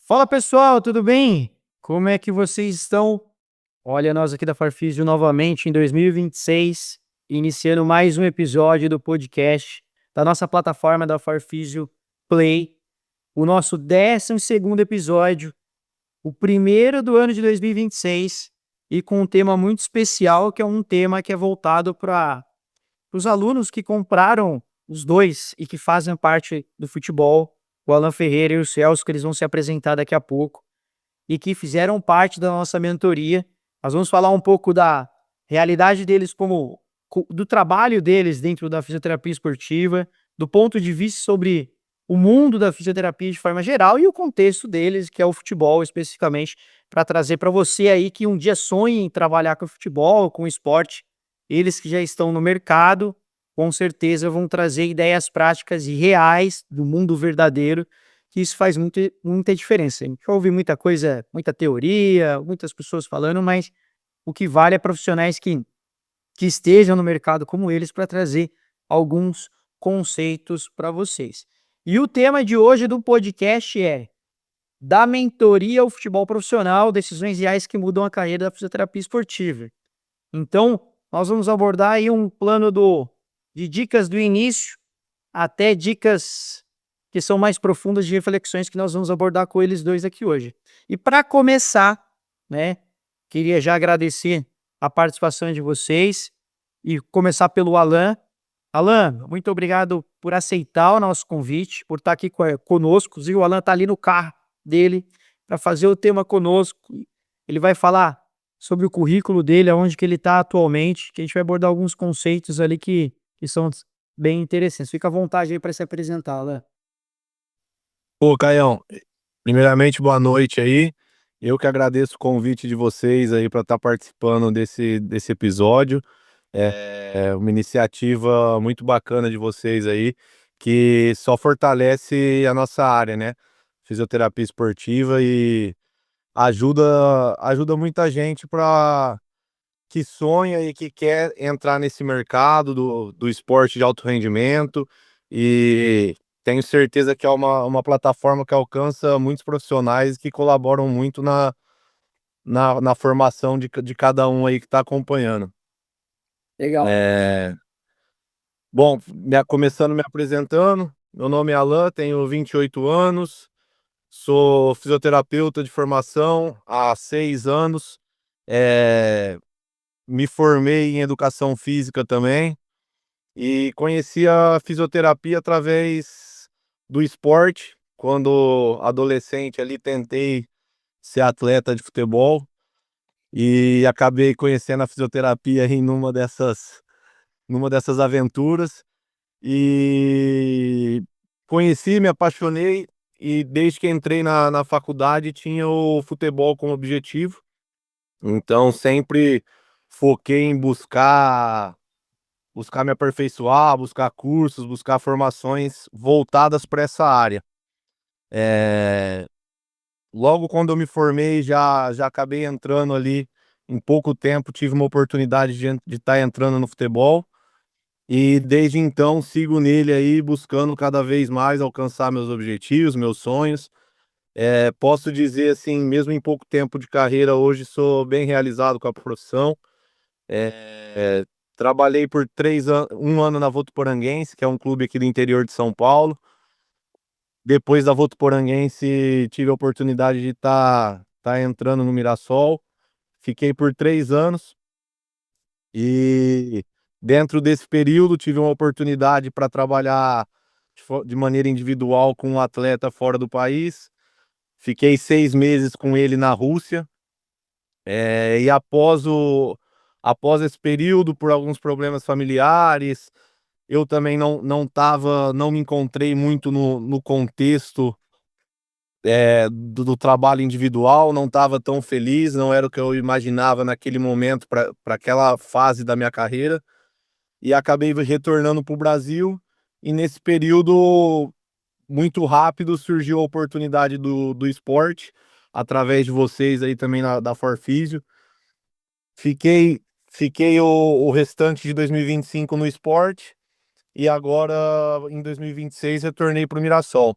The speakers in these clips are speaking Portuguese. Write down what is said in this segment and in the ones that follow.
Fala pessoal, tudo bem? Como é que vocês estão? Olha, nós aqui da Farfisio novamente em 2026, iniciando mais um episódio do podcast da nossa plataforma da Farfisio Play, o nosso 12º episódio, o primeiro do ano de 2026, e com um tema muito especial, que é um tema que é voltado para os alunos que compraram os dois e que fazem parte do futebol, o Alan Ferreira e o Celso, que eles vão se apresentar daqui a pouco, e que fizeram parte da nossa mentoria. Nós vamos falar um pouco da realidade deles do trabalho deles dentro da fisioterapia esportiva, do ponto de vista sobre o mundo da fisioterapia de forma geral e o contexto deles, que é o futebol especificamente, para trazer para você aí que um dia sonha em trabalhar com futebol, com esporte. Eles que já estão no mercado, com certeza vão trazer ideias práticas e reais do mundo verdadeiro, que isso faz muita diferença. A gente ouve muita coisa, muita teoria, muitas pessoas falando, mas o que vale é profissionais que estejam no mercado como eles para trazer alguns conceitos para vocês. E o tema de hoje do podcast é da mentoria ao futebol profissional, decisões reais que mudam a carreira da fisioterapia esportiva. Então, nós vamos abordar aí um plano de dicas do início até dicas que são mais profundas de reflexões que nós vamos abordar com eles dois aqui hoje. E para começar, né, queria já agradecer a participação de vocês e começar pelo Alan. Alan, muito obrigado por aceitar o nosso convite, por estar aqui conosco. E o Alan está ali no carro dele para fazer o tema conosco. Ele vai falar sobre o currículo dele, aonde que ele está atualmente, que a gente vai abordar alguns conceitos ali que são bem interessantes. Fica à vontade aí para se apresentar, Alan. Pô, Caião, primeiramente, boa noite aí. Eu que agradeço o convite de vocês aí para estar participando desse episódio. É uma iniciativa muito bacana de vocês aí, que só fortalece a nossa área, né? Fisioterapia esportiva e ajuda muita gente para que sonha e que quer entrar nesse mercado do esporte de alto rendimento, e tenho certeza que é uma plataforma que alcança muitos profissionais que colaboram muito na formação de cada um aí que está acompanhando. Legal. É, bom, começando me apresentando, meu nome é Alan, tenho 28 anos, sou fisioterapeuta de formação há 6 anos, é, me formei em educação física também. E conheci a fisioterapia através do esporte. Quando adolescente ali tentei ser atleta de futebol e acabei conhecendo a fisioterapia em numa dessas aventuras e conheci, me apaixonei, e desde que entrei na faculdade tinha o futebol como objetivo. Então sempre foquei em buscar me aperfeiçoar, buscar cursos, buscar formações voltadas para essa área. Eh, Logo quando eu me formei, já acabei entrando ali, em pouco tempo tive uma oportunidade de estar entrando no futebol, e desde então sigo nele aí, buscando cada vez mais alcançar meus objetivos, meus sonhos. Posso dizer assim, mesmo em pouco tempo de carreira, hoje sou bem realizado com a profissão. Eh, Trabalhei por 1 ano na Votuporanguense, que é um clube aqui do interior de São Paulo. Depois da Votuporanguense, tive a oportunidade de tá entrando no Mirassol. Fiquei por 3 anos e dentro desse período tive uma oportunidade para trabalhar de maneira individual com um atleta fora do país. Fiquei 6 meses com ele na Rússia. E após esse período, por alguns problemas familiares, eu também não me encontrei muito no contexto do trabalho individual, não estava tão feliz, não era o que eu imaginava naquele momento para aquela fase da minha carreira, e acabei retornando para o Brasil, e nesse período, muito rápido, surgiu a oportunidade do esporte, através de vocês aí também da Forfísio. Fiquei, fiquei o restante de 2025 no esporte, e agora, em 2026, retornei para o Mirassol.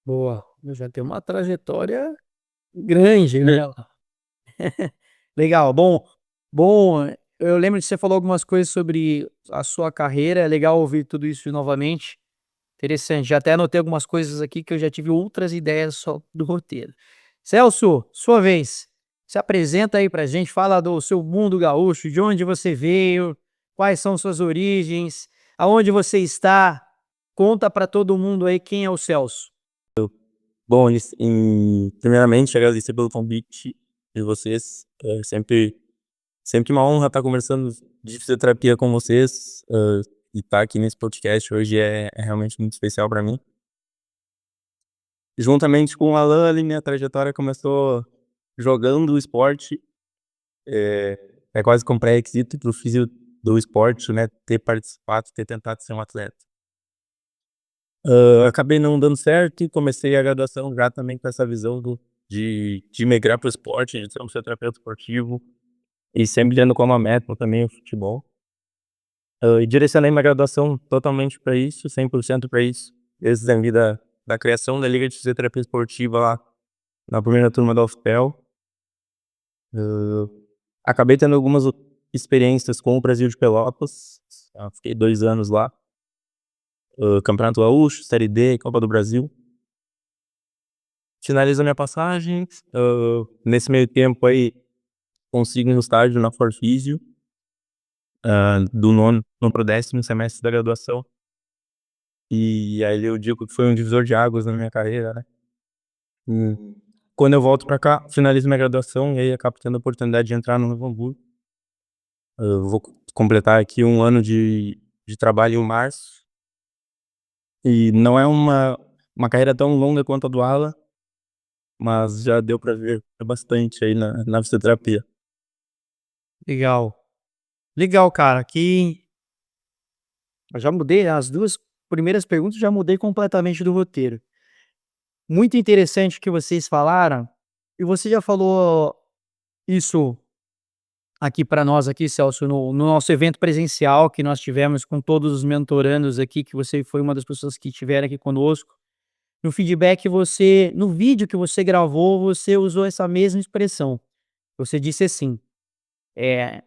Boa. Já tem uma trajetória grande, né? Legal, bom, eu lembro que você falou algumas coisas sobre a sua carreira, é legal ouvir tudo isso novamente. Interessante, já até anotei algumas coisas aqui que eu já tive outras ideias só do roteiro. Celso, sua vez. Se apresenta aí pra gente, fala do seu mundo gaúcho, de onde você veio, quais são suas origens, aonde você está. Conta pra todo mundo aí quem é o Celso. Bom, primeiramente, agradecer pelo convite de vocês. É sempre uma honra estar conversando de fisioterapia com vocês. E estar aqui nesse podcast hoje é realmente muito especial para mim. Juntamente com o Alan, ali, minha trajetória começou jogando o esporte. É quase que um pré-requisito para o físio do esporte, né? Ter participado, ter tentado ser um atleta. Acabei não dando certo e comecei a graduação já também com essa visão de migrar para o esporte, de ser um fisioterapeuta esportivo e sempre tendo como a meta também o futebol. E direcionei minha graduação totalmente para isso, 100% para isso, desde a vida da criação da Liga de Fisioterapia Esportiva lá na primeira turma da UFPEL. Acabei tendo algumas experiências com o Brasil de Pelotas, fiquei 2 anos lá, Campeonato Gaúcho, Série D, Copa do Brasil. Finalizo a minha passagem, nesse meio tempo aí consigo um estágio na Forfísio, do nono pro 10º semestre da graduação. E aí eu digo que foi um divisor de águas na minha carreira, né. Quando eu volto pra cá, finalizo minha graduação e aí acabo tendo a oportunidade de entrar no Novo Hamburgo. Vou completar aqui 1 ano de trabalho em março. E não é uma carreira tão longa quanto a do Alan, mas já deu pra ver bastante aí na fisioterapia. Legal. Legal, cara, que eu já mudei as 2 primeiras perguntas, já mudei completamente do roteiro. Muito interessante o que vocês falaram, e você já falou isso aqui para nós aqui, Celso, no nosso evento presencial que nós tivemos com todos os mentorandos aqui, que você foi uma das pessoas que estiveram aqui conosco. No feedback no vídeo que você gravou, você usou essa mesma expressão. Você disse assim, eh,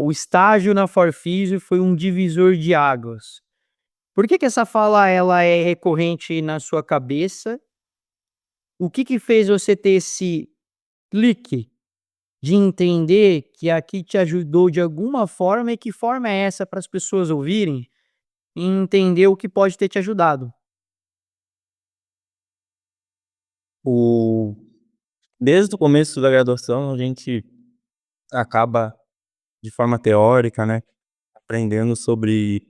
o estágio na Forfísio foi um divisor de águas. Por que que essa fala ela é recorrente na sua cabeça? O que que fez você ter esse clique de entender que aqui te ajudou de alguma forma e que forma é essa para as pessoas ouvirem e entender o que pode ter te ajudado? O Desde o começo da graduação, a gente acaba, de forma teórica, né, aprendendo sobre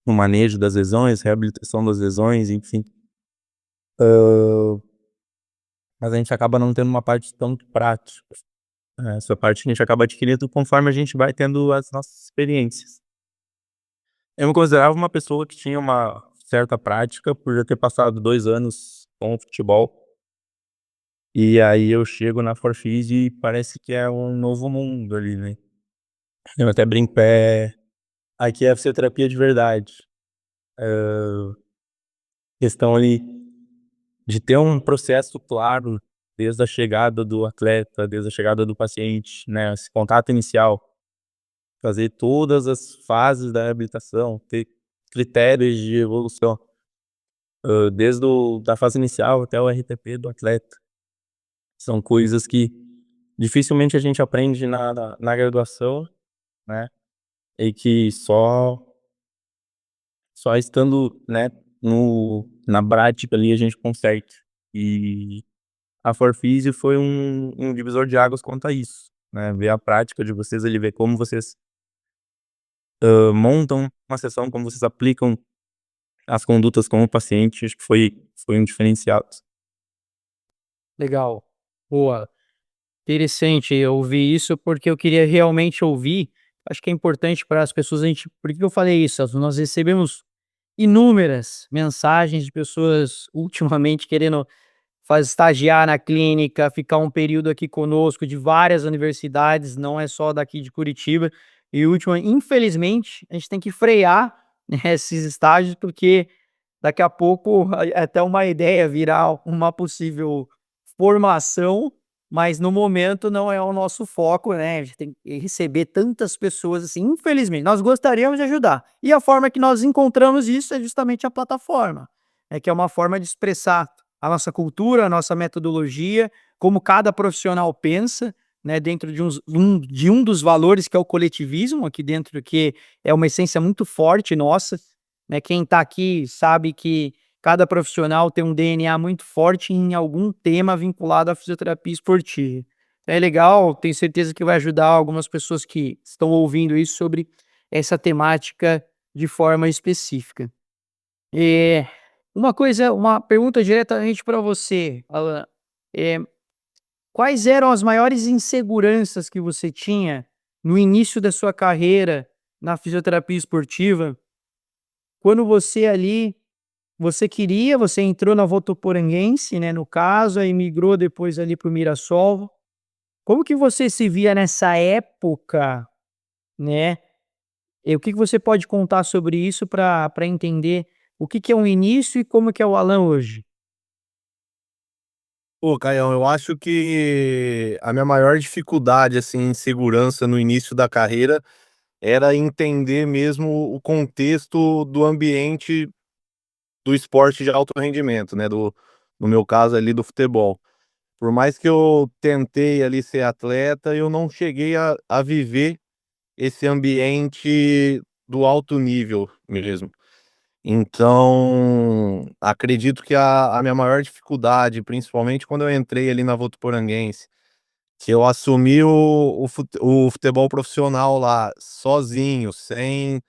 o manejo das lesões, reabilitação das lesões, enfim. Mas a gente acaba não tendo uma parte tão prática. Essa parte a gente acaba adquirindo conforme a gente vai tendo as nossas experiências. Eu me considerava uma pessoa que tinha uma certa prática, por já ter passado 2 anos com o futebol, e aí eu chego na Forfis e parece que é um novo mundo ali, né. Eu até brinco, aqui é a fisioterapia de verdade. Questão ali de ter um processo claro, desde a chegada do atleta, desde a chegada do paciente, né, esse contato inicial, fazer todas as fases da reabilitação, ter critérios de evolução, desde da fase inicial até o RTP do atleta. São coisas que dificilmente a gente aprende na graduação, né, e que só estando, né, na prática ali a gente consegue. E a Forfísio foi um divisor de águas quanto a isso, né, ver a prática de vocês ali, ver como vocês, montam uma sessão, como vocês aplicam as condutas com o paciente, acho que foi um diferencial. Legal. Boa. Interessante eu ouvir isso, porque eu queria realmente ouvir. Acho que é importante para as pessoas, a gente, por que eu falei isso? Nós recebemos inúmeras mensagens de pessoas ultimamente querendo estagiar na clínica, ficar um período aqui conosco, de várias universidades, não é só daqui de Curitiba. E última, infelizmente, a gente tem que frear, né, esses estágios, porque daqui a pouco é até uma ideia virar uma possível formação, mas no momento não é o nosso foco, né, a gente tem que receber tantas pessoas assim, infelizmente, nós gostaríamos de ajudar. E a forma que nós encontramos isso é justamente a plataforma, que é uma forma de expressar a nossa cultura, a nossa metodologia, como cada profissional pensa, né, dentro de um dos valores que é o coletivismo, aqui dentro, que é uma essência muito forte nossa, né, quem está aqui sabe que cada profissional tem um DNA muito forte em algum tema vinculado à fisioterapia esportiva. É legal, tenho certeza que vai ajudar algumas pessoas que estão ouvindo isso sobre essa temática de forma específica. Eh, uma pergunta diretamente para você, Alan, eh, quais eram as maiores inseguranças que você tinha no início da sua carreira na fisioterapia esportiva, quando você ali você entrou na Votoporanguense, né, no caso, aí migrou depois ali para o Mirassol. Como que você se via nessa época, né? E o que que você pode contar sobre isso para entender o que que é um início e como que é o Alan hoje? Pô, Caião, eu acho que a minha maior dificuldade, assim, em segurança no início da carreira era entender mesmo o contexto do ambiente do esporte de alto rendimento, né, no meu caso ali do futebol. Por mais que eu tentei ali ser atleta, eu não cheguei a viver esse ambiente do alto nível mesmo. Então, acredito que a minha maior dificuldade, principalmente quando eu entrei ali na Votuporanguense, que eu assumi o futebol profissional lá sozinho, sem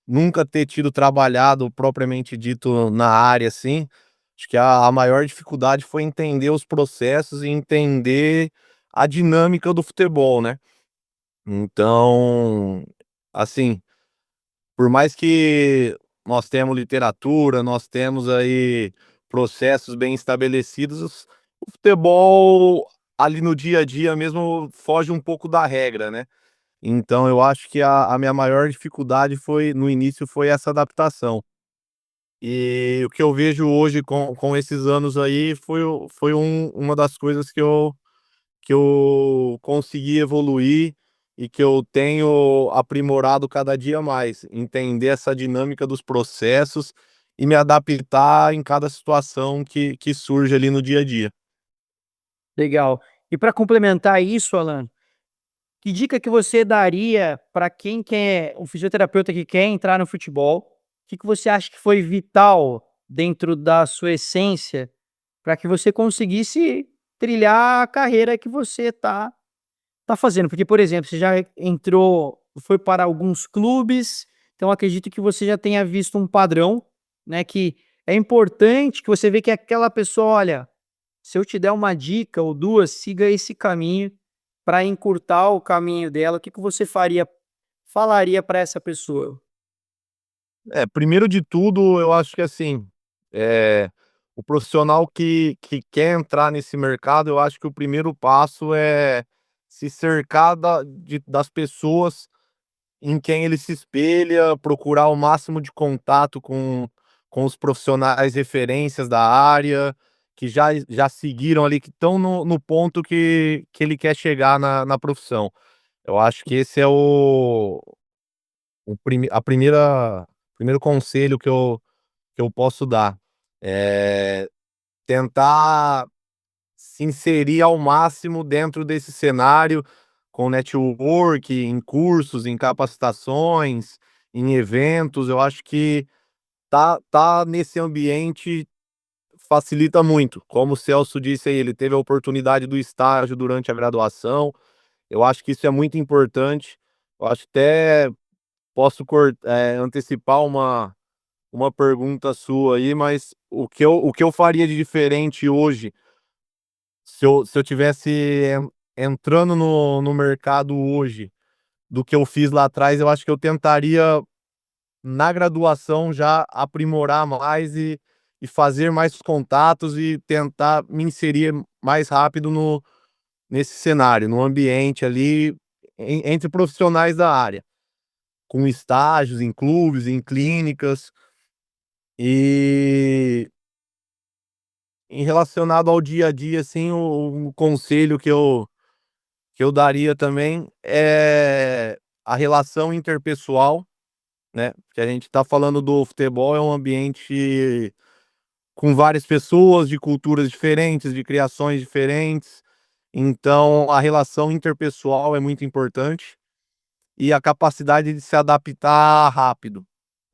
nunca ter tido trabalhado propriamente dito na área, assim, acho que a maior dificuldade foi entender os processos e entender a dinâmica do futebol, né. Então, assim, por mais que nós temos literatura, nós temos aí processos bem estabelecidos, o futebol ali no dia a dia mesmo foge um pouco da regra, né. Então eu acho que a minha maior dificuldade foi no início foi essa adaptação. E o que eu vejo hoje com esses anos aí foi uma das coisas que eu consegui evoluir e que eu tenho aprimorado cada dia mais, entender essa dinâmica dos processos e me adaptar em cada situação que surge ali no dia a dia. Legal. E para complementar isso, Alan, que dica que você daria para quem quer um fisioterapeuta que quer entrar no futebol? O que que você acha que foi vital dentro da sua essência para que você conseguisse trilhar a carreira que você tá fazendo? Porque, por exemplo, você já entrou foi para alguns clubes, então acredito que você já tenha visto um padrão, né, que é importante que você vê que aquela pessoa: "Olha, se eu te der uma dica ou 2, siga esse caminho para encurtar o caminho dela", o que que você falaria para essa pessoa? Primeiro de tudo, eu acho que assim, eh, o profissional que quer entrar nesse mercado, eu acho que o primeiro passo é se cercar das pessoas em quem ele se espelha, procurar o máximo de contato com os profissionais referências da área, que já seguiram ali, que estão no ponto que ele quer chegar na profissão. Eu acho que esse é o prime a primeira primeiro conselho que eu posso dar. Tentar se inserir ao máximo dentro desse cenário, com network, em cursos, em capacitações, em eventos. Eu acho que tá nesse ambiente facilita muito. Como o Celso disse aí, ele teve a oportunidade do estágio durante a graduação. Eu acho que isso é muito importante. Eu acho que até posso antecipar uma pergunta sua aí, mas o que eu faria de diferente hoje, se eu tivesse entrando no mercado hoje, do que eu fiz lá atrás, eu acho que eu tentaria, na graduação, já aprimorar mais e fazer mais contatos e tentar me inserir mais rápido nesse cenário, no ambiente ali, entre profissionais da área, com estágios em clubes, em clínicas. E em relacionado ao dia a dia, assim, o conselho que eu daria também é a relação interpessoal, né? Porque a gente tá falando do futebol, é um ambiente com várias pessoas de culturas diferentes, de criações diferentes. Então, a relação interpessoal é muito importante e a capacidade de se adaptar rápido,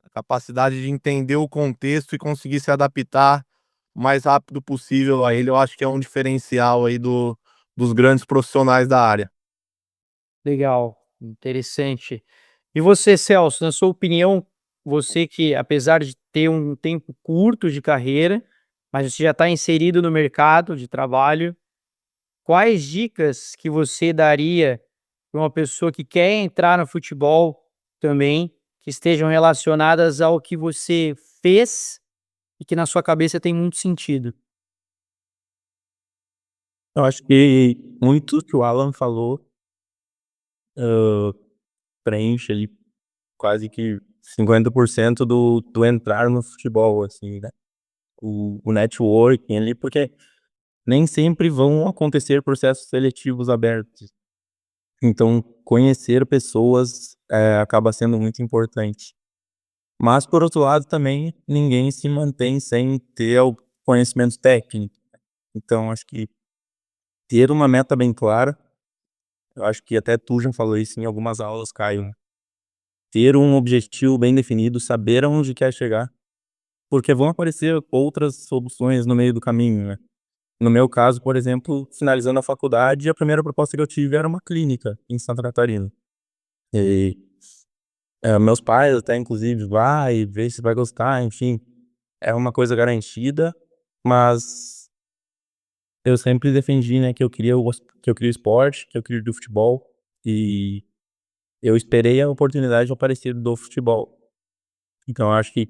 a capacidade de entender o contexto e conseguir se adaptar o mais rápido possível a ele, eu acho que é um diferencial aí dos grandes profissionais da área. Legal, interessante. E você, Celso, na sua opinião, você que apesar de ter um tempo curto de carreira, mas você já está inserido no mercado de trabalho, quais dicas que você daria para uma pessoa que quer entrar no futebol também, que estejam relacionadas ao que você fez e que na sua cabeça tem muito sentido? Eu acho que muito que o Alan falou, hã, preenche ali quase que 50% do entrar no futebol, assim, né. O networking ali, porque nem sempre vão acontecer processos seletivos abertos. Então, conhecer pessoas, acaba sendo muito importante. Mas, por outro lado, também ninguém se mantém sem ter o conhecimento técnico. Então, acho que ter uma meta bem clara, eu acho que até tu já falou isso em algumas aulas, Caio, né? Ter um objetivo bem definido, saber aonde quer chegar, porque vão aparecer outras soluções no meio do caminho, né? No meu caso, por exemplo, finalizando a faculdade, a primeira proposta que eu tive era uma clínica em Santa Catarina. E, meus pais até inclusive: "Vai, vê se vai gostar", enfim, é uma coisa garantida, mas eu sempre defendi, né, que eu queria o esporte, que eu queria do futebol, e eu esperei a oportunidade aparecer do futebol. Então eu acho que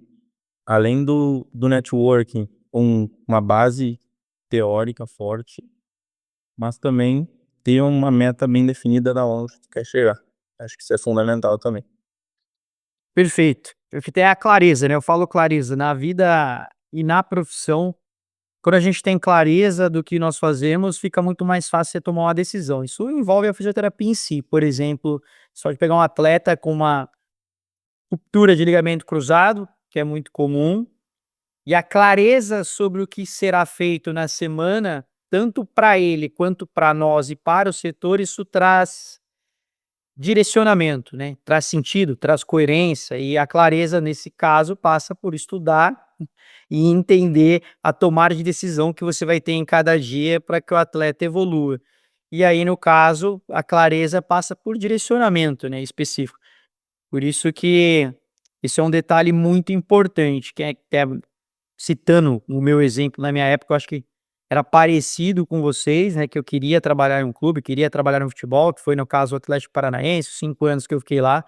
além do networking, uma base teórica forte, mas também ter uma meta bem definida da onde tu quer chegar. Acho que isso é fundamental também. Perfeito. Perfeito, é a clareza, né, eu falo clareza, na vida e na profissão, quando a gente tem clareza do que nós fazemos, fica muito mais fácil você tomar uma decisão. Isso envolve a fisioterapia em si, por exemplo, só de pegar um atleta com uma ruptura de ligamento cruzado, que é muito comum, e a clareza sobre o que será feito na semana, tanto para ele quanto para nós e para o setor, isso traz direcionamento, né, traz sentido, traz coerência e a clareza nesse caso passa por estudar e entender a tomada de decisão que você vai ter em cada dia para que o atleta evolua. E aí no caso, a clareza passa por direcionamento, né, específico. Por isso que isso é um detalhe muito importante, que é citando o meu exemplo na minha época, eu acho que era parecido com vocês, né, que eu queria trabalhar em um clube, queria trabalhar no futebol, que foi no caso o Atlético Paranaense, os 5 anos que eu fiquei lá.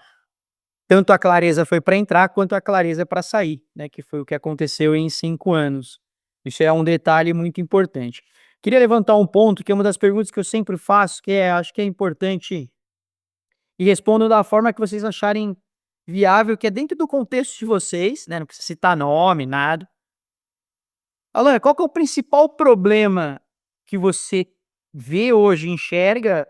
Tanto a clareza foi para entrar, quanto a clareza para sair, né, que foi o que aconteceu em 5 anos. Isso é um detalhe muito importante. Queria levantar um ponto que é uma das perguntas que eu sempre faço, que é acho que é importante e respondam da forma que vocês acharem viável, que é dentro do contexto de vocês, né, não precisa citar nome, nada. Alan, qual que é o principal problema que você vê hoje, enxerga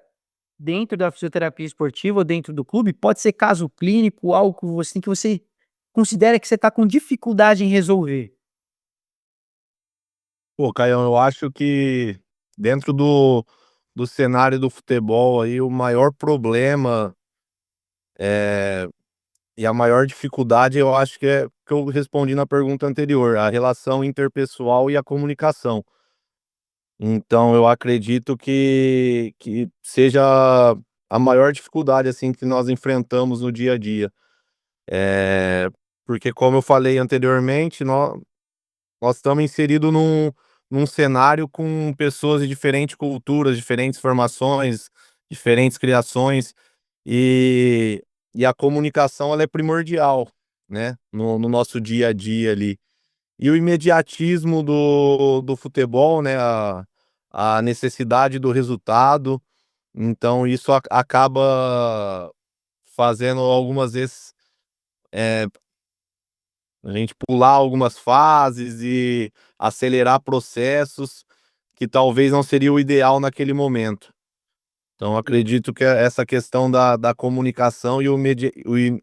dentro da fisioterapia esportiva ou dentro do clube? Pode ser caso clínico, algo assim que você considera que você está com dificuldade em resolver. Pô, Caião, eu acho que dentro do cenário do futebol aí, o maior problema, eh, e a maior dificuldade, eu acho que é que eu respondi na pergunta anterior, a relação interpessoal e a comunicação. Então eu acredito que seja a maior dificuldade, assim, que nós enfrentamos no dia a dia. porque como eu falei anteriormente, nós estamos inseridos num cenário com pessoas de diferentes culturas, diferentes formações, diferentes criações, e, e a comunicação ela é primordial, né, no nosso dia a dia ali. E o imediatismo do futebol, né, a necessidade do resultado, então isso acaba fazendo algumas vezes a gente pular algumas fases e acelerar processos que talvez não seria o ideal naquele momento. Então, acredito que essa questão da comunicação e o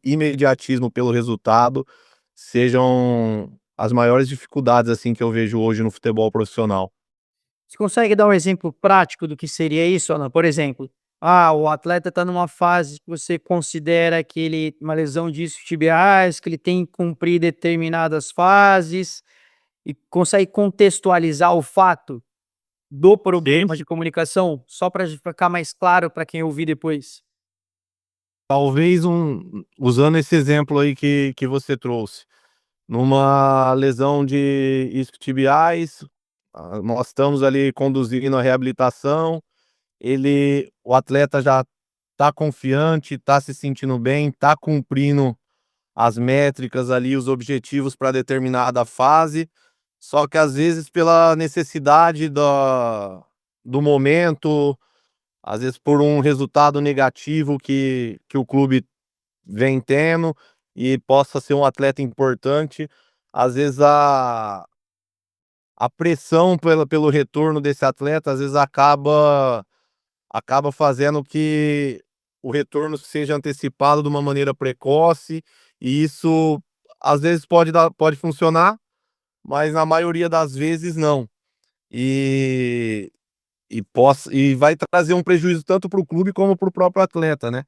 imediatismo pelo resultado sejam as maiores dificuldades assim que eu vejo hoje no futebol profissional. Você consegue dar um exemplo prático do que seria isso, Alan? Por exemplo, o atleta está numa fase que você considera que ele uma lesão de isquiotibiais, que ele tem que cumprir determinadas fases, e consegue contextualizar o fato do Sim. problema de comunicação, só para ficar mais claro para quem ouvir depois? Talvez usando esse exemplo aí que você trouxe, numa lesão de isquiotibiais, nós estamos ali conduzindo a reabilitação, o atleta já está confiante, está se sentindo bem, está cumprindo as métricas ali, os objetivos para determinada fase, só que às vezes pela necessidade do momento, às vezes por um resultado negativo que o clube vem tendo e possa ser um atleta importante, às vezes a pressão pelo retorno desse atleta, às vezes acaba fazendo que o retorno seja antecipado de uma maneira precoce, e isso às vezes pode funcionar, mas na maioria das vezes não. E, e vai trazer um prejuízo tanto para o clube como para o próprio atleta, né?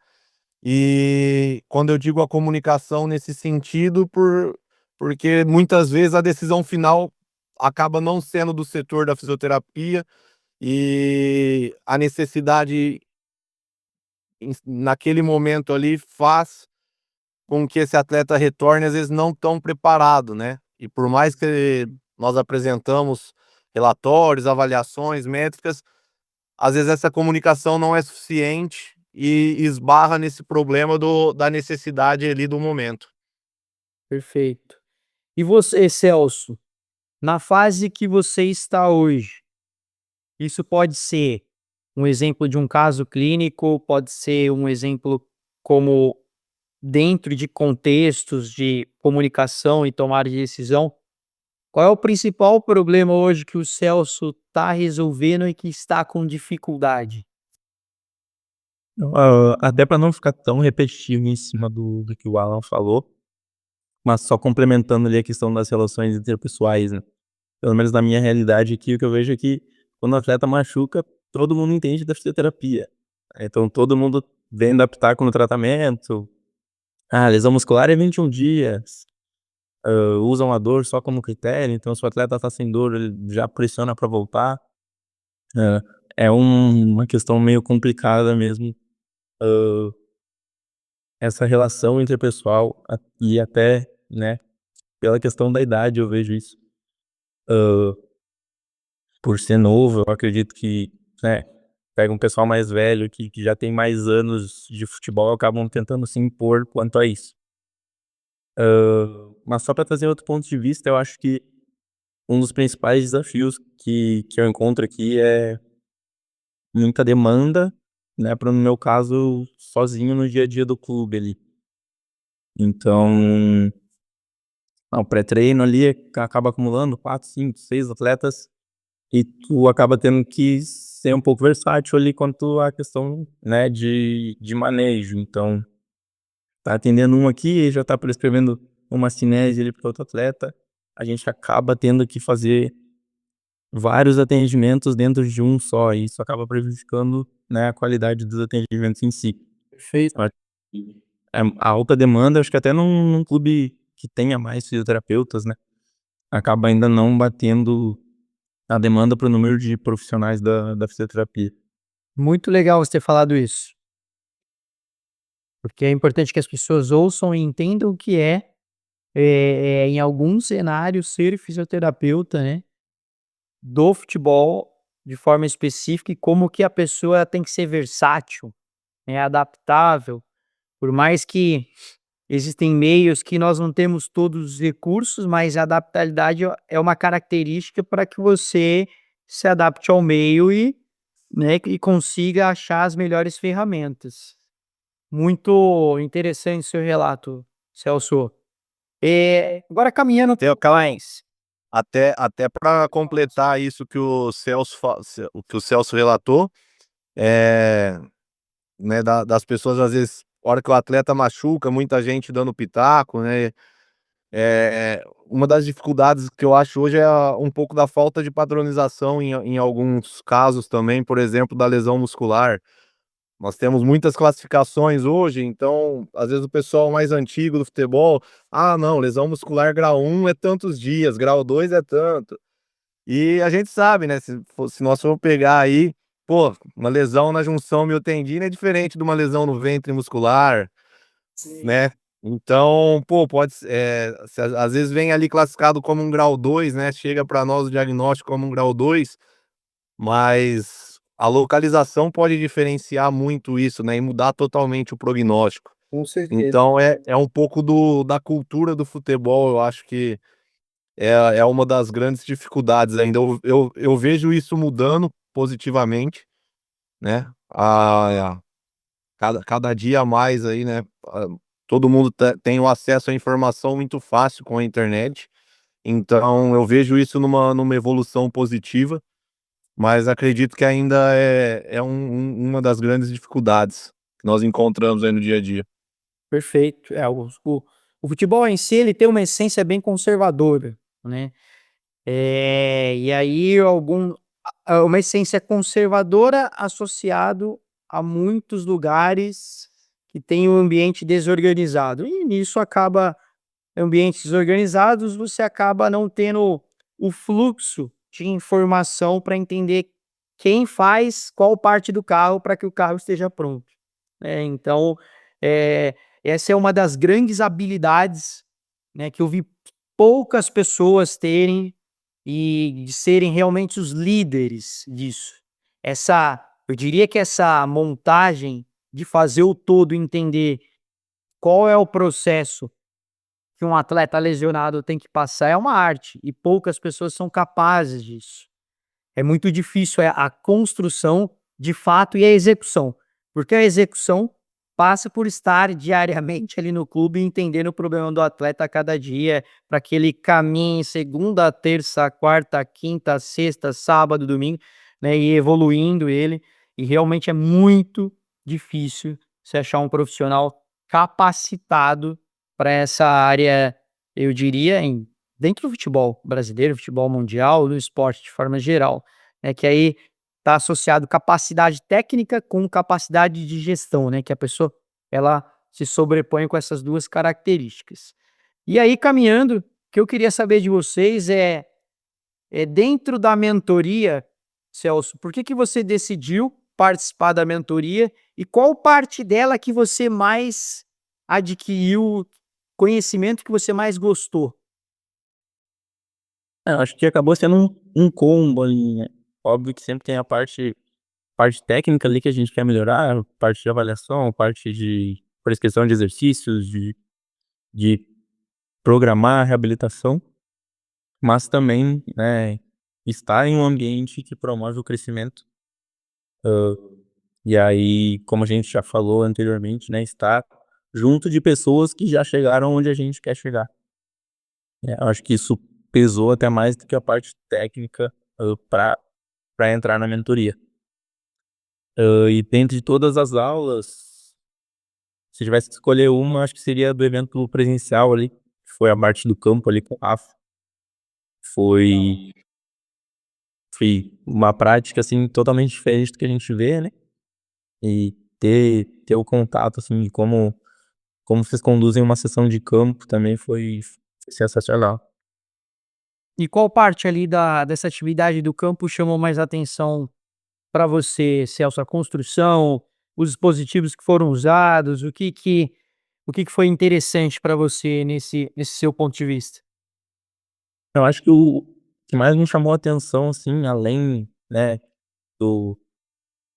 E quando eu digo a comunicação nesse sentido, porque muitas vezes a decisão final acaba não sendo do setor da fisioterapia, e a necessidade naquele momento ali faz com que esse atleta retorne, às vezes não tão preparado, né? E por mais que nós apresentamos relatórios, avaliações, métricas, às vezes essa comunicação não é suficiente e esbarra nesse problema da necessidade ali do momento. Perfeito. E você, Celso, na fase que você está hoje, isso pode ser um exemplo de um caso clínico, pode ser um exemplo como dentro de contextos de comunicação e tomada de decisão. Qual é o principal problema hoje que o Celso está resolvendo e que está com dificuldade? Até para não ficar tão repetitivo em cima do que o Alan falou, mas só complementando ali a questão das relações interpessoais, né. Pelo menos na minha realidade aqui, o que eu vejo é que quando o atleta machuca, todo mundo entende da fisioterapia. Então todo mundo vem dar pitaco no tratamento. Lesão muscular é 21 dias, usam a dor só como critério, então se o atleta tá sem dor, ele já pressiona para voltar. Hã, é uma questão meio complicada mesmo, hã, essa relação interpessoal e até, né, pela questão da idade eu vejo isso. Hã, por ser novo, eu acredito que, né, pega um pessoal mais velho que já tem mais anos de futebol, acabam tentando se impor quanto a isso. Mas só para trazer outro ponto de vista, eu acho que um dos principais desafios que eu encontro aqui é muita demanda, né, para no meu caso, sozinho no dia a dia do clube ali. Então, o pré-treino ali acaba acumulando 4, 5, 6 atletas e tu acaba tendo que ser um pouco versátil ali quanto à questão, né, de manejo. Então, tá atendendo um aqui, já tá prescrevendo uma cinese ali para outro atleta, a gente acaba tendo que fazer vários atendimentos dentro de um só, e isso acaba prejudicando, né, a qualidade dos atendimentos em si. Perfeito. Eu acho que, a alta demanda, acho que até num clube que tenha mais fisioterapeutas, né, acaba ainda não batendo a demanda para o número de profissionais da fisioterapia. Muito legal você ter falado isso, porque é importante que as pessoas ouçam e entendam o que é em alguns cenários, ser fisioterapeuta, né, do futebol de forma específica e como que a pessoa tem que ser versátil, né, adaptável, por mais que existem meios que nós não temos todos os recursos, mas a adaptabilidade é uma característica para que você se adapte ao meio e, né, e consiga achar as melhores ferramentas. Muito interessante seu relato, Celso. Agora caminhando Theo, Calães. até para completar isso que o que o Celso relatou, é, né, das pessoas às vezes, a hora que o atleta machuca, muita gente dando pitaco, né? Uma das dificuldades que eu acho hoje é um pouco da falta de padronização em alguns casos também, por exemplo, da lesão muscular. Nós temos muitas classificações hoje, então, às vezes o pessoal mais antigo do futebol, ah, não, lesão muscular grau 1 é tantos dias, grau 2 é tanto. E a gente sabe, né, se nós formos pegar aí, pô, uma lesão na junção miotendina é diferente de uma lesão no ventre muscular, né? Então, pô, às vezes vem ali classificado como um grau 2, né? Chega para nós o diagnóstico como um grau 2, mas a localização pode diferenciar muito isso, né? E mudar totalmente o prognóstico. Com certeza. Então, é um pouco da cultura do futebol, eu acho que é uma das grandes dificuldades ainda. Eu vejo isso mudando positivamente, né? Cada dia a mais aí, né? Todo mundo tem o acesso à informação muito fácil com a internet. Então eu vejo isso numa evolução positiva, mas acredito que ainda uma das grandes dificuldades que nós encontramos aí no dia a dia. Perfeito. O futebol em si, ele tem uma essência bem conservadora, né? E aí uma essência conservadora associado a muitos lugares que têm um ambiente desorganizado. E nisso acaba ambientes desorganizados, você acaba não tendo o fluxo de informação para entender quem faz qual parte do carro para que o carro esteja pronto, né. Então, eh, essa é uma das grandes habilidades, né, que eu vi poucas pessoas terem e de serem realmente os líderes disso. Eu diria que essa montagem de fazer o todo entender qual é o processo que um atleta lesionado tem que passar é uma arte, e poucas pessoas são capazes disso. É muito difícil a construção, de fato, e a execução, porque a execução passa por estar diariamente ali no clube, entendendo o problema do atleta a cada dia, para que ele caminhe segunda, terça, quarta, quinta, sexta, sábado, domingo, né, e evoluindo ele, e realmente é muito difícil você achar um profissional capacitado para essa área, eu diria, dentro do futebol brasileiro, futebol mundial, do esporte de forma geral, né, que aí está associado capacidade técnica com capacidade de gestão, né, que a pessoa ela se sobrepõe com essas 2 características. E aí caminhando, o que eu queria saber de vocês é dentro da mentoria, Celso, por que que você decidiu participar da mentoria e qual parte dela que você mais adquiriu, conhecimento que você mais gostou? Eu acho que acabou sendo um combo ali, né. Óbvio que sempre tem a parte técnica ali que a gente quer melhorar, parte de avaliação, parte de prescrição de exercícios, de programar a reabilitação, mas também, né, estar em um ambiente que promove o crescimento. E aí, como a gente já falou anteriormente, né, estar junto de pessoas que já chegaram onde a gente quer chegar. Eu acho que isso pesou até mais do que a parte técnica, para entrar na mentoria. E dentro de todas as aulas, se tivesse que escolher uma, acho que seria do evento presencial ali, que foi a parte do campo ali com o Rafa. Foi foi uma prática, assim, totalmente diferente do que a gente vê, né, e ter o contato, assim, de como vocês conduzem uma sessão de campo também foi sensacional. E qual parte ali dessa atividade do campo chamou mais atenção para você, Celso? A construção, os dispositivos que foram usados, o que que O que foi interessante para você nesse seu ponto de vista? Eu acho que o que mais me chamou a atenção, assim, além, né, do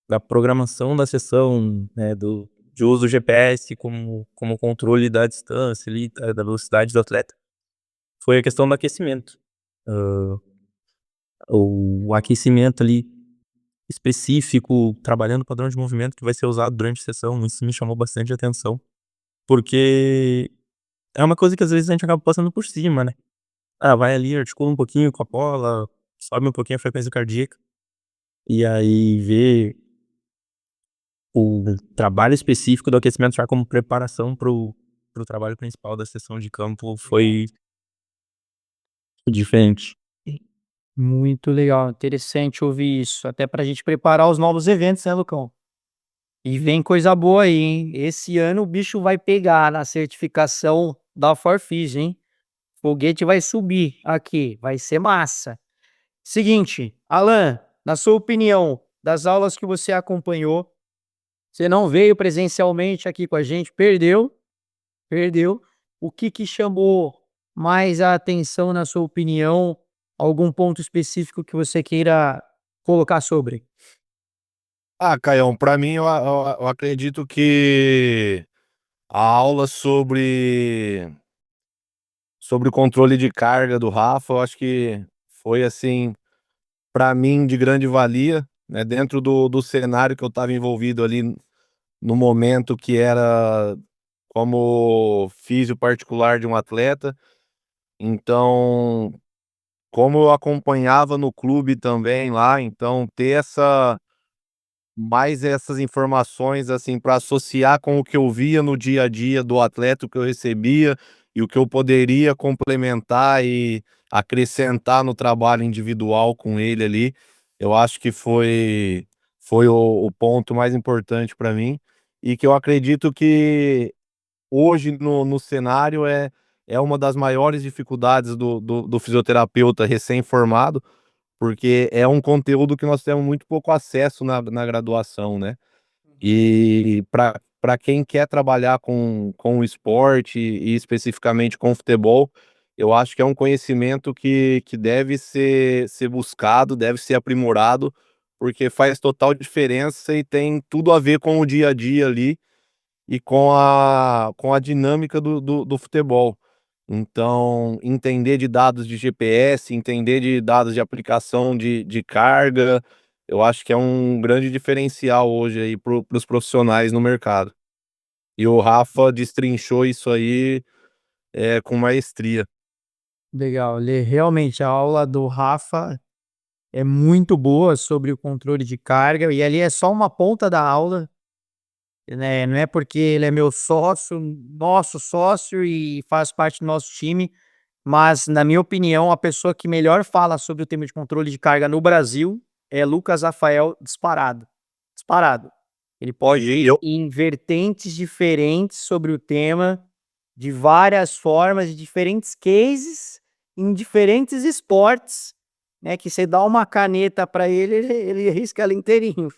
da programação da sessão, né, de uso do GPS como controle da distância ali, da velocidade do atleta, foi a questão do aquecimento. Hã, o aquecimento ali específico, trabalhando o padrão de movimento que vai ser usado durante a sessão, isso me chamou bastante atenção, porque é uma coisa que às vezes a gente acaba passando por cima, né. Ah, vai ali, articula um pouquinho com a bola, sobe um pouquinho a frequência cardíaca, e aí ver o trabalho específico do aquecimento já como preparação para o trabalho principal da sessão de campo foi diferente. Muito legal, interessante ouvir isso, até para a gente preparar os novos eventos, né, Lucão? E vem coisa boa aí, hein? Esse ano o bicho vai pegar na certificação da Forfis, hein? Foguete vai subir aqui, vai ser massa. Seguinte, Alan, na sua opinião, das aulas que você acompanhou, você não veio presencialmente aqui com a gente, perdeu, perdeu. O que chamou mais a atenção na sua opinião? Algum ponto específico que você queira colocar sobre? Ah, Caião, pra mim eu acredito que a aula sobre o controle de carga do Rafa, eu acho que foi, assim, pra mim de grande valia, né, dentro do cenário que eu estava envolvido ali no momento, que era como físio particular de um atleta. Então, como eu acompanhava no clube também lá, então ter essas informações, assim, para associar com o que eu via no dia a dia do atleta, o que eu recebia e o que eu poderia complementar e acrescentar no trabalho individual com ele ali, eu acho que foi o ponto mais importante para mim, e que eu acredito que hoje no cenário é uma das maiores dificuldades do fisioterapeuta recém-formado, porque é um conteúdo que nós temos muito pouco acesso na graduação, né. E para quem quer trabalhar com o esporte e especificamente com o futebol, eu acho que é um conhecimento que deve ser buscado, deve ser aprimorado, porque faz total diferença e tem tudo a ver com o dia a dia ali e com a dinâmica do futebol. Então, entender de dados de GPS, entender de dados de aplicação de carga, eu acho que é um grande diferencial hoje aí para os profissionais no mercado. E o Rafa destrinchou isso aí, com maestria. Legal, realmente a aula do Rafa é muito boa sobre o controle de carga, e ali é só uma ponta da aula, né? Não é porque ele é meu sócio, nosso sócio e faz parte do nosso time, mas, na minha opinião, a pessoa que melhor fala sobre o tema de controle de carga no Brasil é Lucas Rafael, disparado. Disparado. Ele pode E ir em vertentes diferentes sobre o tema, de várias formas, de diferentes cases, em diferentes esportes, né? Que você dá uma caneta para ele, ele risca ela inteirinho.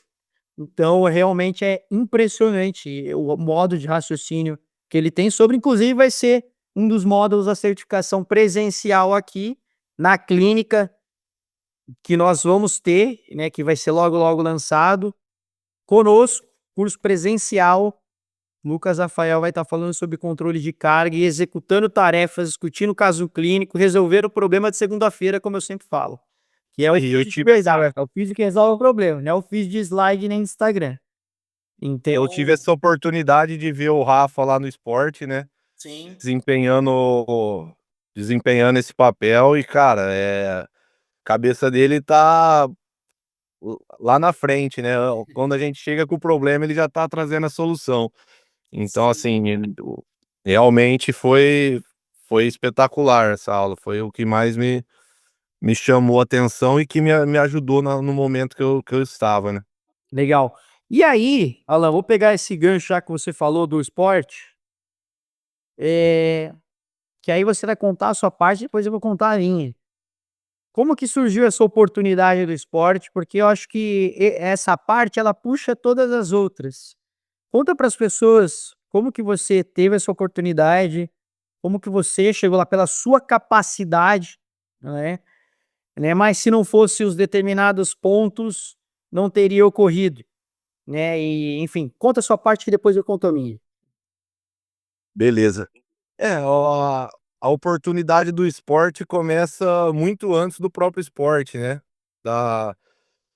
Então, realmente é impressionante o modo de raciocínio que ele tem sobre, inclusive, vai ser um dos módulos da certificação presencial aqui na clínica que nós vamos ter, né, que vai ser logo, logo lançado conosco, curso presencial. Lucas Rafael vai estar falando sobre controle de carga e executando tarefas, discutindo caso clínico, resolver o problema de segunda-feira, como eu sempre falo. Que é o eu físico de tive essa verdade, é o físico que resolve o problema, não é o físico de slide nem de Instagram. eu Então, tive essa oportunidade de ver o Rafa lá no esporte, né, sim, desempenhando desempenhando esse papel e, cara, cabeça dele tá lá na frente, né, quando a gente chega com o problema, ele já tá trazendo a solução. Então, sim. assim, realmente foi espetacular essa aula, foi o que mais me chamou a atenção e que me ajudou no momento que eu estava, né. Legal. E aí, Alan, vou pegar esse gancho já que você falou do esporte, que aí você vai contar a sua parte, depois eu vou contar a minha. Como que surgiu essa oportunidade do esporte? Porque eu acho que essa parte ela puxa todas as outras. Conta para as pessoas como que você teve essa oportunidade, como que você chegou lá pela sua capacidade, né? Mas se não fosse os determinados pontos, não teria ocorrido, né? E, enfim, conta a sua parte que depois eu conto a minha. Beleza. A oportunidade do esporte começa muito antes do próprio esporte, né? Da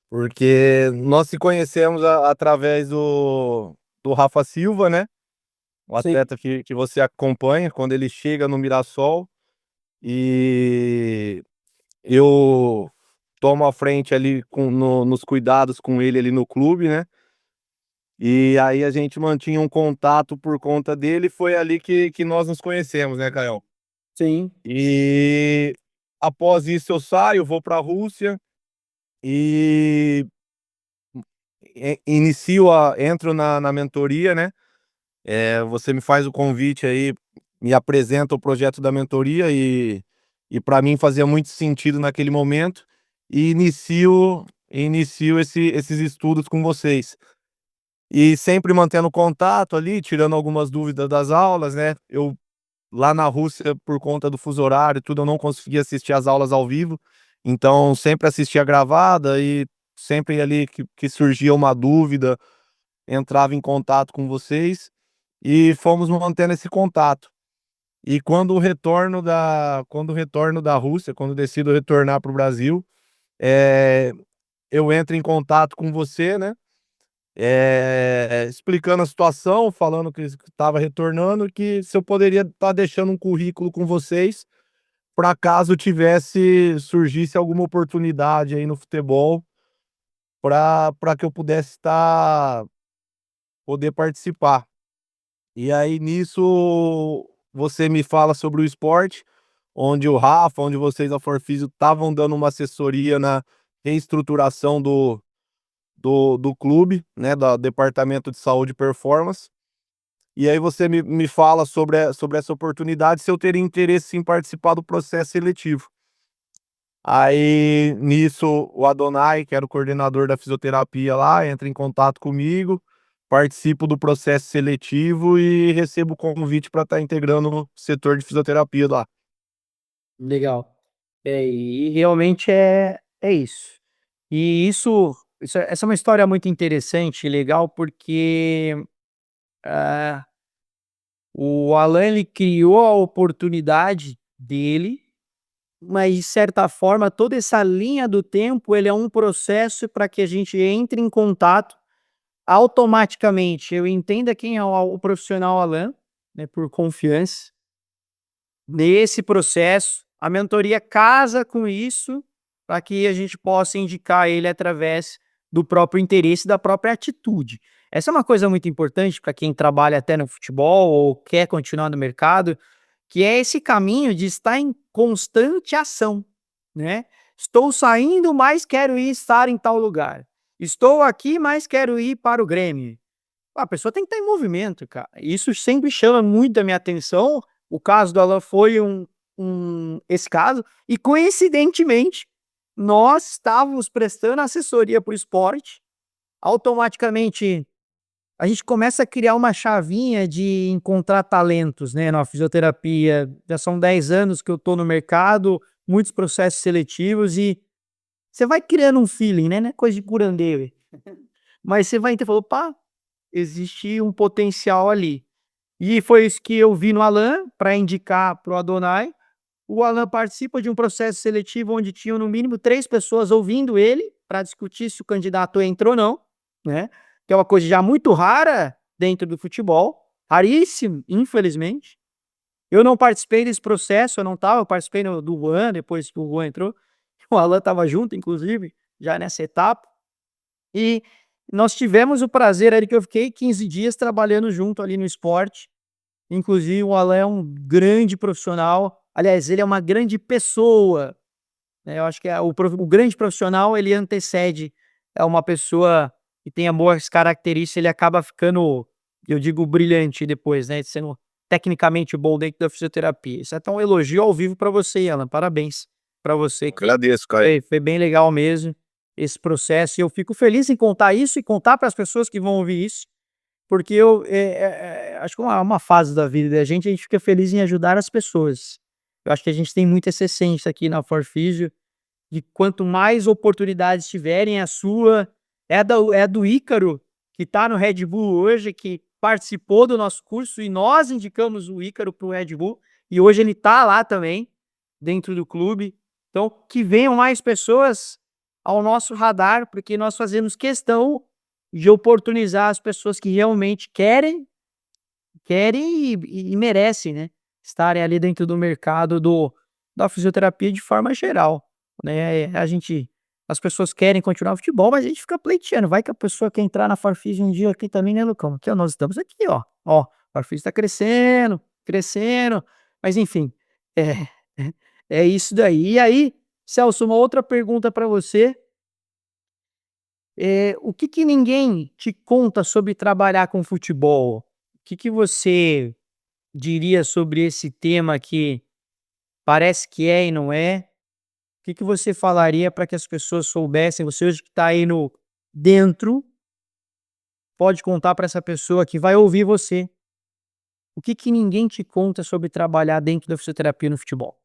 Porque nós se conhecemos através do Rafa Silva, né? O Sim. atleta que você acompanha quando ele chega no Mirassol. E eu tomo a frente ali nos cuidados com ele ali no clube, né? E aí a gente mantinha um contato por conta dele, foi ali que nós nos conhecemos, né, Caio? Sim. E após isso eu saio, vou para a Rússia e entro na mentoria, né? Você me faz o convite aí, me apresenta o projeto da mentoria e para mim fazia muito sentido naquele momento e inicio esses estudos com vocês. E sempre mantendo contato ali, tirando algumas dúvidas das aulas, né? Eu lá na Rússia, por conta do fuso horário e tudo, eu não conseguia assistir as aulas ao vivo, então sempre assistia gravada e sempre ali que surgia uma dúvida, entrava em contato com vocês e fomos mantendo esse contato. E quando retorno da Rússia, quando decido retornar para o Brasil, eu entro em contato com você, né? Explicando a situação, falando que estava retornando, que se eu poderia estar deixando um currículo com vocês, para caso surgisse alguma oportunidade aí no futebol, para que eu pudesse poder participar. E aí nisso você me fala sobre o esporte, onde o Rafa, onde vocês a Forfísio estavam dando uma assessoria na reestruturação do clube, né, do Departamento de Saúde e Performance. E aí você me fala sobre essa oportunidade, se eu teria interesse em participar do processo seletivo. Aí, nisso, o Adonai, que era o coordenador da fisioterapia lá, entra em contato comigo, participo do processo seletivo e recebo o convite para estar integrando o setor de fisioterapia lá. Legal. E realmente é isso. E essa é uma história muito interessante e legal porque, ah, o Alan ele criou a oportunidade dele, mas de certa forma toda essa linha do tempo ele é um processo para que a gente entre em contato automaticamente. Eu entenda quem é o profissional Alan, né, por confiança. Nesse processo, a mentoria casa com isso, para que a gente possa indicar ele através do próprio interesse, da própria atitude. Essa é uma coisa muito importante para quem trabalha até no futebol ou quer continuar no mercado, que é esse caminho de estar em constante ação, né? Estou saindo, mas quero ir estar em tal lugar. Estou aqui, mas quero ir para o Grêmio. A pessoa tem que estar em movimento, cara. Isso sempre chama muito a minha atenção. O caso do Alan foi esse caso, e coincidentemente, nós estávamos prestando assessoria para o esporte. Automaticamente, a gente começa a criar uma chavinha de encontrar talentos, né, na fisioterapia. Já são 10 anos que eu estou no mercado, muitos processos seletivos e você vai criando um feeling, né, não é coisa de curandeiro, mas você vai entender, falou: "Opa, existe um potencial ali". E foi isso que eu vi no Alan, para indicar para o Adonai. O Alan participa de um processo seletivo onde tinham no mínimo 3 pessoas ouvindo ele, para discutir se o candidato entra ou não, né, que é uma coisa já muito rara dentro do futebol, raríssimo, infelizmente. Eu não participei desse processo, eu não estava, eu participei do Juan, depois que o Juan entrou. O Alan estava junto, inclusive, já nessa etapa. E nós tivemos o prazer ali que eu fiquei 15 dias trabalhando junto ali no esporte. Inclusive o Alan é um grande profissional, aliás, ele é uma grande pessoa, né, eu acho que o grande profissional ele antecede, uma pessoa que tenha boas características, ele acaba ficando, eu digo brilhante depois, né, sendo tecnicamente bom dentro da fisioterapia. Isso é até um elogio ao vivo para você, Alan, parabéns para você que Agradeço, Caio. foi bem legal mesmo esse processo e eu fico feliz em contar isso e contar para as pessoas que vão ouvir isso, porque acho que uma fase da vida da gente, a gente fica feliz em ajudar as pessoas. Eu acho que a gente tem muito essa essência aqui na Forfísio, de quanto mais oportunidades tiverem, a sua é do Ícaro, que está no Red Bull hoje, que participou do nosso curso e nós indicamos o Ícaro para o Red Bull, e hoje ele está lá também, dentro do clube. Então, que venham mais pessoas ao nosso radar, porque nós fazemos questão de oportunizar as pessoas que realmente querem e merecem, né, estarem ali dentro do mercado da fisioterapia de forma geral, né. As pessoas querem continuar o futebol, mas a gente fica pleiteando, vai que a pessoa quer entrar na Farfisa um dia aqui também, né, Lucão? Aqui, ó, nós estamos aqui, ó, a Farfisa está crescendo, crescendo, mas enfim, é é isso daí. E aí, Celso, uma outra pergunta para você, o que que ninguém te conta sobre trabalhar com futebol? O que que você diria sobre esse tema que parece que é e não é? O que que você falaria para que as pessoas soubessem? Você hoje que está aí no dentro, pode contar para essa pessoa que vai ouvir você. O que que ninguém te conta sobre trabalhar dentro da fisioterapia no futebol?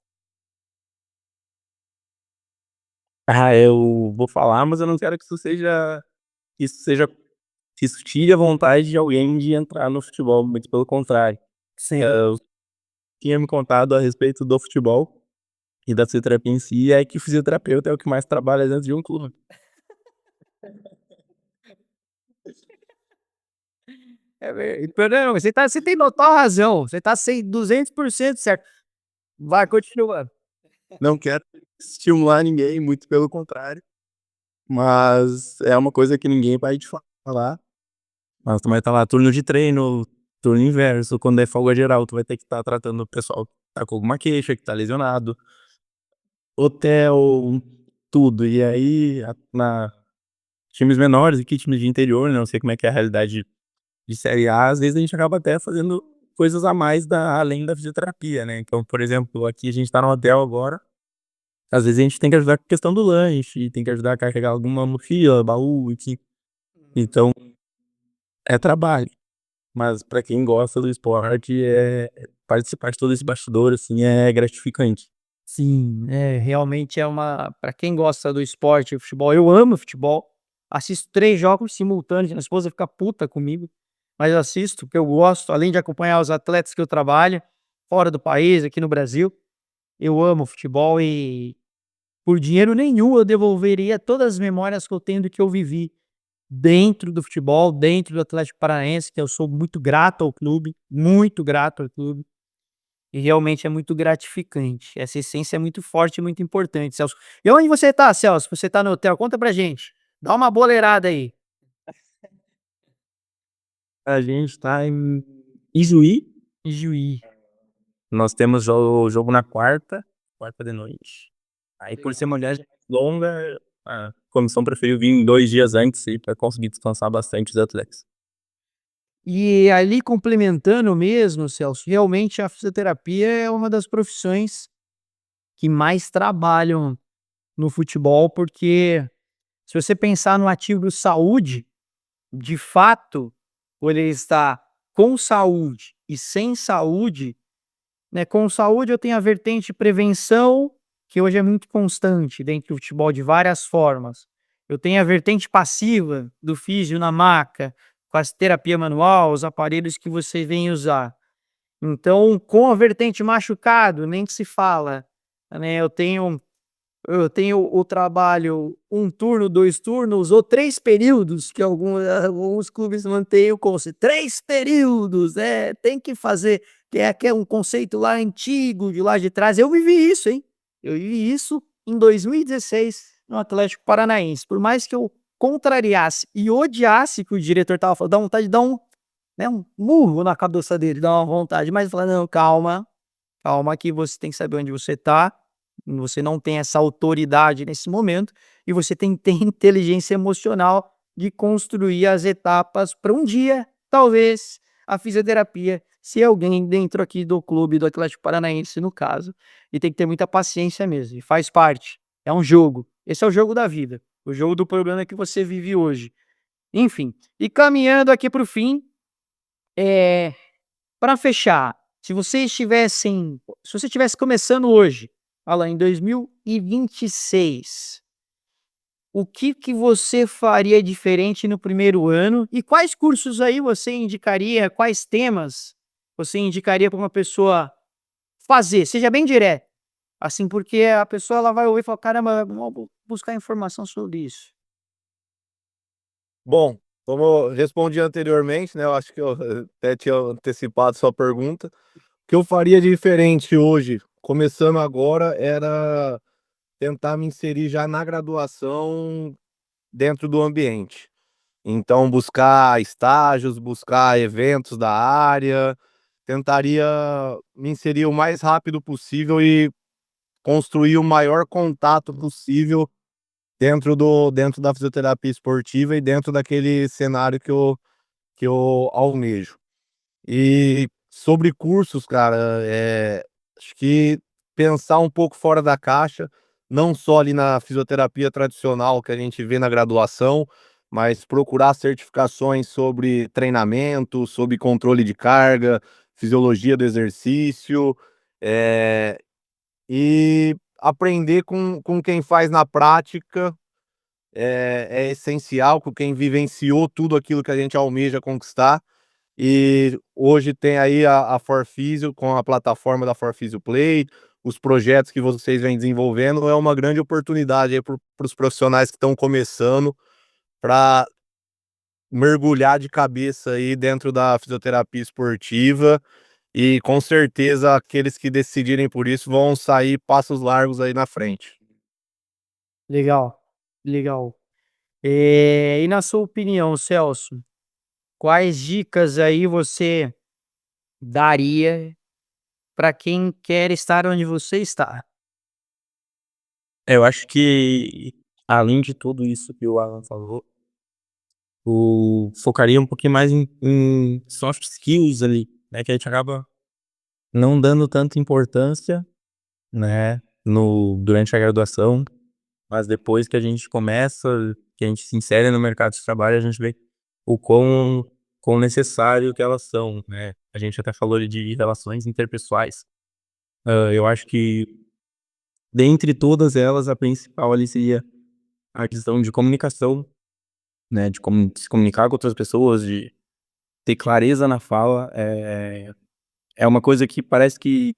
Ah, eu vou falar, mas eu não quero que isso seja que isso tire a vontade de alguém de entrar no futebol, muito pelo contrário. Sim. O que tinha me contado a respeito do futebol e da fisioterapia em si é que o fisioterapeuta é o que mais trabalha dentro de um clube. Não, você tem total razão, você está 200% certo. Vai, continua. Não quero estimular ninguém, muito pelo contrário, mas é uma coisa que ninguém vai te falar. Mas tu vai estar lá, turno de treino, turno inverso, quando é folga geral, tu vai ter que estar tratando o pessoal que tá com alguma queixa, que tá lesionado, hotel, tudo. E aí, na times menores aqui, times de interior, né, não sei como é que é a realidade de série A, às vezes a gente acaba até fazendo coisas a mais além da fisioterapia, né. Então, por exemplo, aqui a gente tá no hotel agora, às vezes a gente tem que ajudar com a questão do lanche, tem que ajudar a carregar alguma mochila, baú, enfim. Então, é trabalho. Mas pra quem gosta do esporte, participar de todo esse bastidor, assim, é gratificante. Sim, realmente é uma para quem gosta do esporte, futebol, eu amo futebol, assisto 3 jogos simultâneos, minha esposa fica puta comigo, mas eu assisto, porque eu gosto, além de acompanhar os atletas que eu trabalho, fora do país, aqui no Brasil, eu amo futebol e por dinheiro nenhum eu devolveria todas as memórias que eu tenho do que eu vivi dentro do futebol, dentro do Atlético Paranaense, que eu sou muito grato ao clube, muito grato ao clube. E realmente é muito gratificante. Essa essência é muito forte e muito importante, Celso. E onde você tá, Celso? Você tá no hotel? Conta pra gente. Dá uma boleirada aí. A gente tá em Ijuí, Juí. nós temos jogo na quarta de noite. Aí por ser uma viagem longa, a comissão preferiu vir 2 dias antes aí pra conseguir descansar bastante os atletas. E ali complementando mesmo, Celso, realmente a fisioterapia é uma das profissões que mais trabalham no futebol, porque se você pensar no ativo saúde, de fato, quando ele está com saúde e sem saúde, né, com saúde eu tenho a vertente prevenção, que hoje é muito constante dentro do futebol de várias formas. Eu tenho a vertente passiva do físio na maca, com a terapia manual, os aparelhos que você vem usar. Então, com a vertente machucado, nem que se fala, né, eu tenho o trabalho um turno, 2 turnos ou 3 períodos, que alguns clubes mantêm o conceito, 3 períodos, tem que fazer, que é um conceito lá antigo, de lá de trás. Eu vivi isso, hein. Eu vivi isso em 2016 no Atlético Paranaense. Por mais que eu contrariasse e odiasse que o diretor estava falando, dá vontade de dar um murro na cabeça dele, dá uma vontade, mas eu falei: "Não, calma, calma que você tem que saber onde você está, você não tem essa autoridade nesse momento, e você tem que ter inteligência emocional de construir as etapas para um dia, talvez, a fisioterapia, se alguém dentro aqui do clube do Atlético Paranaense, no caso, e tem que ter muita paciência mesmo, e faz parte, é um jogo, esse é o jogo da vida, o jogo do problema que você vive hoje. Enfim, e caminhando aqui para o fim, Para fechar, se você estivesse começando hoje, lá em 2026, o que você faria diferente no primeiro ano e quais cursos aí você indicaria, quais temas você indicaria para uma pessoa fazer? Seja bem direto, assim, porque a pessoa ela vai ouvir e falar: "Caramba, vou buscar informação sobre isso". Bom, como eu respondi anteriormente, né, eu acho que eu até tinha antecipado sua pergunta. O que eu faria diferente hoje, começando agora, era tentar me inserir já na graduação dentro do ambiente. Então buscar estágios, buscar eventos da área, tentaria me inserir o mais rápido possível e construir o maior contato possível dentro da fisioterapia esportiva e dentro daquele cenário que eu almejo. E sobre cursos, cara, acho que pensar um pouco fora da caixa, não só ali na fisioterapia tradicional que a gente vê na graduação, mas procurar certificações sobre treinamento, sobre controle de carga, fisiologia do exercício, eh, e aprender com quem faz na prática é essencial, com quem vivenciou tudo aquilo que a gente almeja conquistar. E hoje tem aí a Forfísio com a plataforma da Forfísio Play, os projetos que vocês vêm desenvolvendo, é uma grande oportunidade aí para os profissionais que estão começando, para mergulhar de cabeça aí dentro da fisioterapia esportiva, e com certeza aqueles que decidirem por isso vão sair passos largos aí na frente. Legal, legal. E na sua opinião, Celso, quais dicas aí você daria para quem quer estar onde você está? Eu acho que, além de tudo isso que o Alan falou, eu focaria um pouquinho mais em soft skills ali, né, que a gente acaba não dando tanta importância, né, durante a graduação, mas depois que a gente começa, que a gente se insere no mercado de trabalho, a gente vê o quão necessário que elas são, né. A gente até falou ali de relações interpessoais. Eu acho que dentre todas elas, a principal ali seria a questão de comunicação, né, de como se comunicar com outras pessoas, de ter clareza na fala, é uma coisa que parece que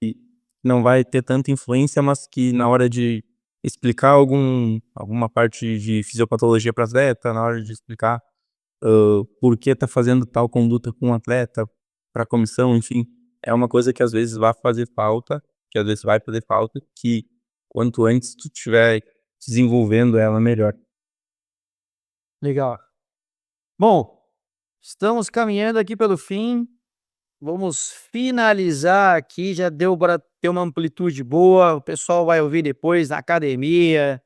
não vai ter tanta influência, mas que na hora de explicar alguma parte de fisiopatologia para atleta, na hora de explicar, por que tá fazendo tal conduta com o atleta, para comissão, enfim, é uma coisa que às vezes vai fazer falta, que quanto antes tu tiver desenvolvendo ela, melhor. Legal. Bom, estamos caminhando aqui pelo fim. Vamos finalizar aqui. Já deu para ter uma amplitude boa. O pessoal vai ouvir depois na academia,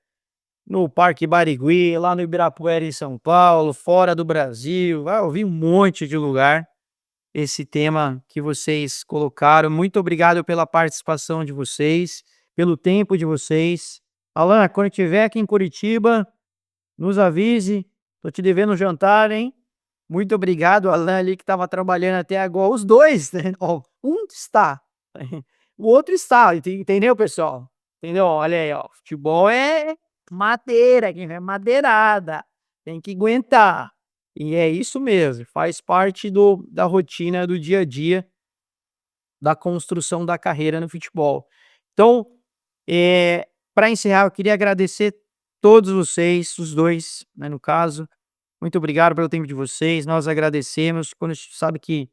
no Parque Barigui, lá no Ibirapuera, em São Paulo, fora do Brasil. Vai ouvir um monte de lugar esse tema que vocês colocaram. Muito obrigado pela participação de vocês, pelo tempo de vocês. Alan, quando estiver aqui em Curitiba, nos avise. Tô te devendo um jantar, hein? Muito obrigado, Alan ali que estava trabalhando até agora. Os dois, né? Ó, um está, o outro está, entendeu, pessoal? Entendeu? Olha aí, ó. Futebol é madeira, quem é madeirada. Tem que aguentar. E é isso mesmo, faz parte da rotina do dia a dia da construção da carreira no futebol. Então, para encerrar, eu queria agradecer todos vocês, os dois, né, no caso. Muito obrigado pelo tempo de vocês. Nós agradecemos. Quando a gente sabe que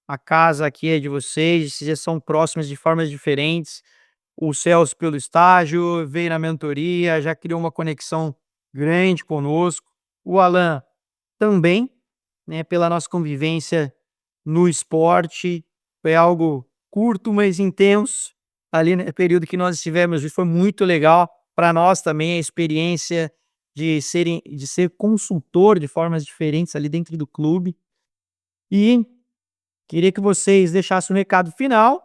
a casa aqui é de vocês, vocês já são próximos de formas diferentes. O Celso pelo estágio, veio na mentoria, já criou uma conexão grande conosco. O Alan também, né, pela nossa convivência no esporte. Foi algo curto, mas intenso. Ali, no período que nós estivemos, foi muito legal. Para nós também a experiência de ser consultor de formas diferentes ali dentro do clube. E queria que vocês deixassem um recado final.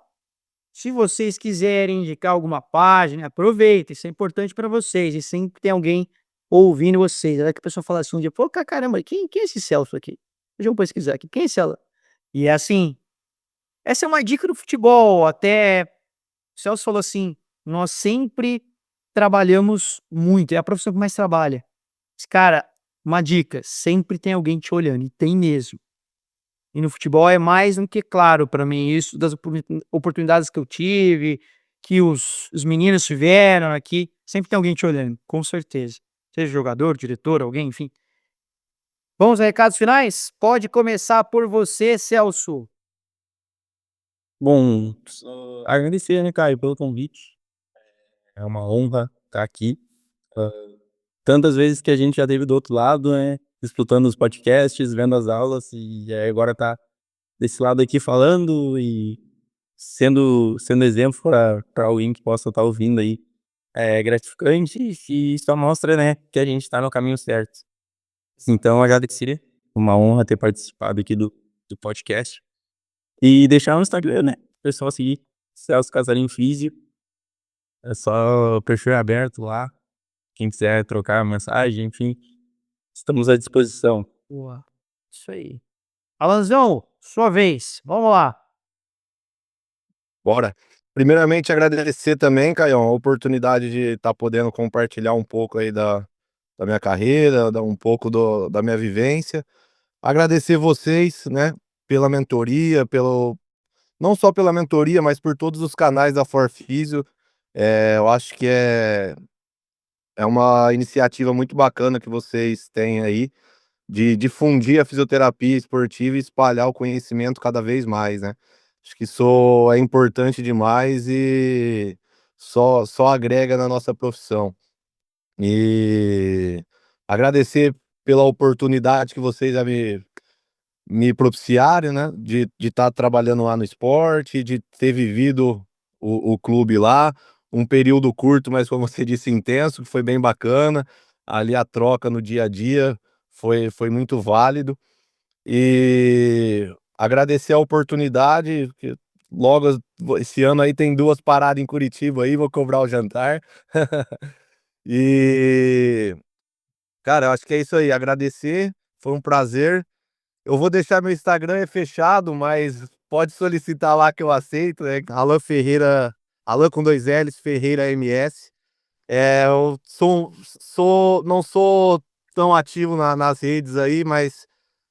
Se vocês quiserem indicar alguma página, aproveitem, isso é importante para vocês. E sempre tem alguém ouvindo vocês. Aí que a pessoa fala assim um dia, pô, caramba, quem é esse Celso aqui? Deixa eu pesquisar aqui. Quem é esse Alan? E é assim, essa é uma dica do futebol, até o Celso falou assim: "Nós sempre trabalhamos muito, é a profissão que mais trabalha". Mas, cara, uma dica, sempre tem alguém te olhando, e tem mesmo. E no futebol é mais do que claro para mim isso, das oportunidades que eu tive, que os meninos tiveram aqui, sempre tem alguém te olhando, com certeza. Seja jogador, diretor, alguém, enfim. Vamos aos recados finais? Pode começar por você, Celso. Bom, só agradecer, né, Caio, pelo convite. É uma honra estar aqui. Hã, tantas vezes que a gente já esteve do outro lado, né, escutando os podcasts, vendo as aulas, e aí agora tá desse lado aqui falando e sendo exemplo para alguém que possa estar ouvindo aí. É gratificante e só mostra, né, que a gente tá no caminho certo. Então agradecer, uma honra ter participado aqui do podcast. E deixar no Instagram, né, o pessoal seguir Celso Casarim Físio, é só o perfil é aberto lá, quem quiser trocar mensagem, enfim, estamos à disposição. Boa, isso aí. Alanzão, sua vez, vamos lá. Bora. Primeiramente, agradecer também, Caião, a oportunidade de estar podendo compartilhar um pouco aí da minha carreira, um pouco da minha vivência. Agradecer vocês, né, pela mentoria, não só pela mentoria, mas por todos os canais da Forfísio. Eu acho que é uma iniciativa muito bacana que vocês têm aí, de difundir a fisioterapia esportiva e espalhar o conhecimento cada vez mais, né. Acho que isso é importante demais e só agrega na nossa profissão. E agradecer pela oportunidade que vocês já me propiciaram, né, de estar trabalhando lá no esporte, de ter vivido o clube lá, um período curto, mas como você disse, intenso, que foi bem bacana. Ali a troca no dia a dia foi muito válido. E agradecer a oportunidade, que logo esse ano aí tem 2 paradas em Curitiba aí, vou cobrar o jantar. E, cara, eu acho que é isso aí, agradecer, foi um prazer. Eu vou deixar meu Instagram fechado, mas pode solicitar lá que eu aceito, é Alan Ferreira, Alan com 2 L's, Ferreira MS. Eu não sou tão ativo nas redes aí, mas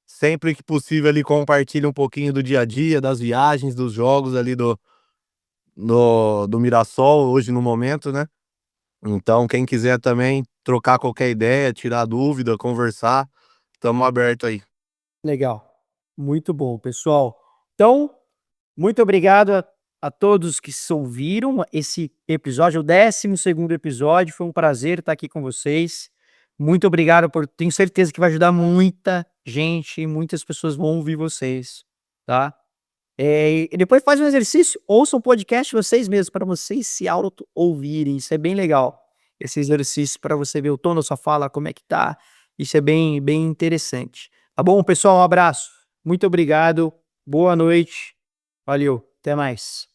sempre que possível ali compartilho um pouquinho do dia a dia, das viagens, dos jogos ali do Mirassol, hoje no momento, né. Então quem quiser também trocar qualquer ideia, tirar dúvida, conversar, estamos aberto aí. Legal, muito bom, pessoal. Então, muito obrigado a todos que ouviram esse episódio, o 12º episódio, foi um prazer estar aqui com vocês. Muito obrigado por tenho certeza que vai ajudar muita gente, muitas pessoas vão ouvir vocês, tá. E depois faz um exercício, ouçam o podcast vocês mesmos, para vocês se auto ouvirem, isso é bem legal. Esse exercício para você ver o tom da sua fala, como é que tá, isso é bem interessante. Tá bom, pessoal? Um abraço. Muito obrigado, boa noite, valeu, até mais.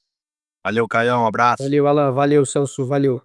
Valeu, Caião, um abraço. Valeu, Alan, valeu, Celso, valeu.